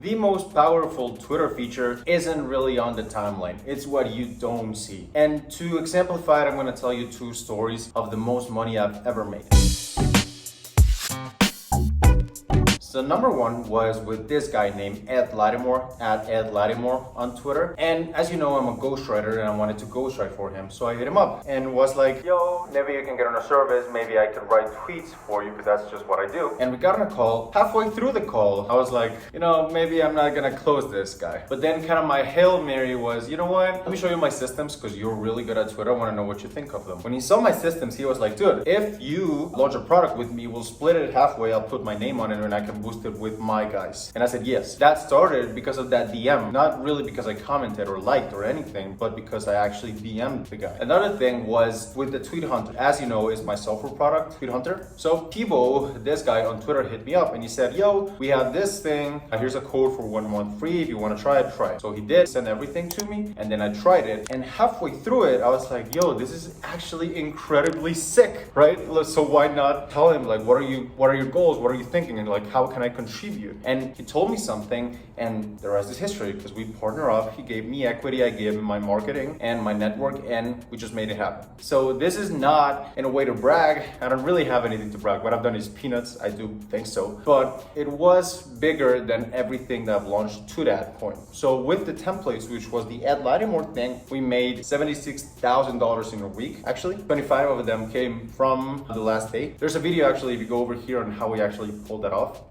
The most powerful Twitter feature isn't really on the timeline. It's what you don't see. And to exemplify it, I'm going to tell you two stories of the most money I've ever made. So number one was with this guy named Lattimore, at Lattimore on Twitter. And as you know, I'm a ghostwriter and I wanted to ghostwrite for him. So I hit him up and was like, yo, maybe you can get on a service. Maybe I could write tweets for you because that's just what I do. And we got on a call. Halfway through the call, I was like, maybe I'm not gonna close this guy. But then kind of my Hail Mary was, you know what? Let me show you my systems because you're really good at Twitter. I want to know what you think of them. When he saw my systems, he was like, dude, if you launch a product with me, we'll split it halfway. I'll put my name on it and I can boost it with my guys. And I said yes. That started because of that DM, not really because I commented or liked or anything, but because I actually DM'd the guy. Another thing was with the Tweed Hunter. As you know, is my software product, Tweed Hunter. So Tivo, this guy on Twitter, hit me up and he said, yo, we have this thing. Here's a code for 1 month free. If you want to try it, try it. So he did send everything to me and then I tried it. And halfway through it, I was like, yo, this is actually incredibly sick, right? So why not tell him, like, what are your goals? What are you thinking? And like, how can I contribute? And he told me something and the rest is history because we partner up. He gave me equity, I gave him my marketing and my network, and we just made it happen. So this is not in a way to brag. I don't really have anything to brag. What I've done is peanuts. I do think so. But it was bigger than everything that I've launched to that point. So with the templates, which was the Lattimore thing, we made $76,000 in a week. Actually, 25 of them came from the last day. There's a video actually, if you go over here, on how we actually pulled that off.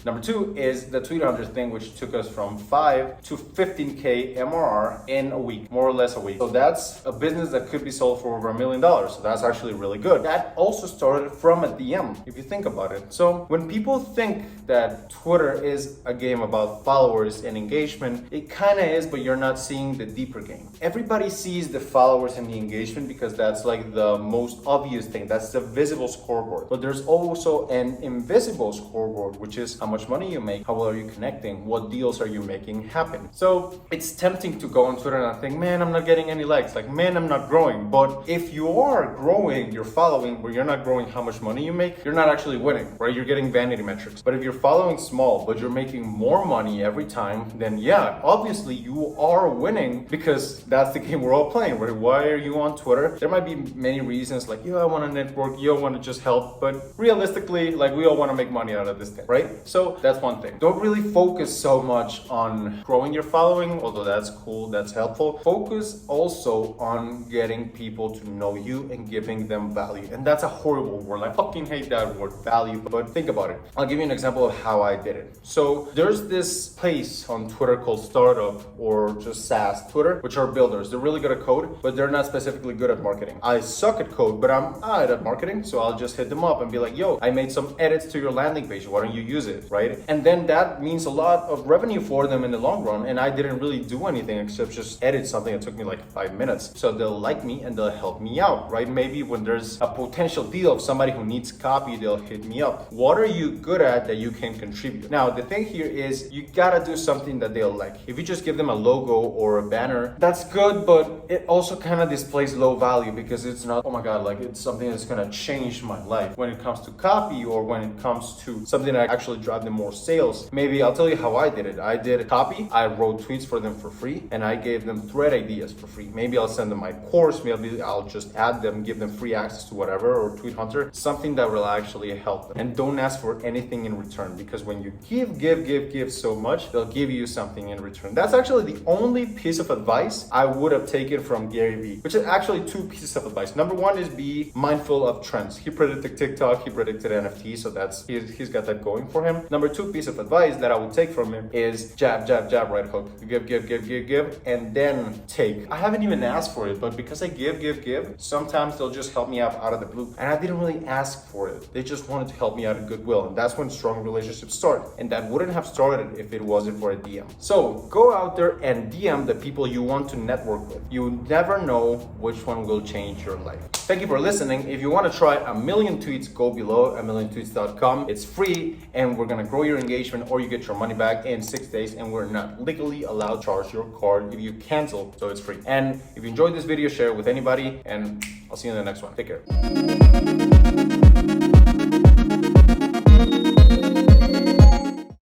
Number two is the Tweed Hunter thing, which took us from 5 to 15K MRR in a week, more or less a week. So that's a business that could be sold for over $1 million. So that's actually really good. That also started from a DM, if you think about it. So when people think that Twitter is a game about followers and engagement, it kind of is, but you're not seeing the deeper game. Everybody sees the followers and the engagement because that's like the most obvious thing. That's the visible scoreboard. But there's also an invisible scoreboard, which is how much money you make, how well are you connecting, what deals are you making happen. So it's tempting to go on Twitter and I think, man, I'm not getting any likes, like, man, I'm not growing. But if you are growing your following, but you're not growing how much money you make, you're not actually winning, right? You're getting vanity metrics. But if you're following small, but you're making more money every time, then yeah, obviously you are winning because that's the game we're all playing, right? Why are you on Twitter? There might be many reasons, like, I want to network, I want to just help, but realistically, like, we all want to make money out of this thing, right? So that's one thing. Don't really focus so much on growing your following, although that's cool, that's helpful. Focus also on getting people to know you and giving them value. And that's a horrible word. I fucking hate that word, value, but think about it. I'll give you an example of how I did it. So there's this place on Twitter called Startup or just SaaS Twitter, which are builders. They're really good at code, but they're not specifically good at marketing. I suck at code, but I'm alright at marketing. So I'll just hit them up and be like, yo, I made some edits to your landing page. Why don't you use it? Right? And then that means a lot of revenue for them in the long run. And I didn't really do anything except just edit something that took me like 5 minutes. So they'll like me and they'll help me out, right? Maybe when there's a potential deal of somebody who needs copy, they'll hit me up. What are you good at that you can contribute? Now, the thing here is you gotta do something that they'll like. If you just give them a logo or a banner, that's good, but it also kind of displays low value because it's not, oh my God, like it's something that's gonna change my life. When it comes to copy or when it comes to something that actually drive them more sales, maybe I'll tell you how I did it. I did copy, I wrote tweets for them for free, and I gave them thread ideas for free. Maybe I'll send them my course, maybe I'll just add them, give them free access to whatever, or Tweed Hunter, something that will actually help them. And don't ask for anything in return because when you give so much, they'll give you something in return. That's actually the only piece of advice I would have taken from Gary Vee, which is actually 2 pieces of advice. Number one is be mindful of trends. He predicted TikTok, he predicted NFT, so that's he's got that going for him. Number 2 piece of advice that I would take from him is jab, right hook. Give, and then take. I haven't even asked for it, but because I give, sometimes they'll just help me out of the blue. And I didn't really ask for it. They just wanted to help me out of goodwill. And that's when strong relationships start. And that wouldn't have started if it wasn't for a DM. So go out there and DM the people you want to network with. You never know which one will change your life. Thank you for listening. If you want to try 1,000,000 tweets, go below 1,000,000tweets.com. It's free and we're going to grow your engagement or you get your money back in 6 days, and we're not legally allowed to charge your card if you cancel, so it's free. And if you enjoyed this video, share it with anybody, and I'll see you in the next one. Take care.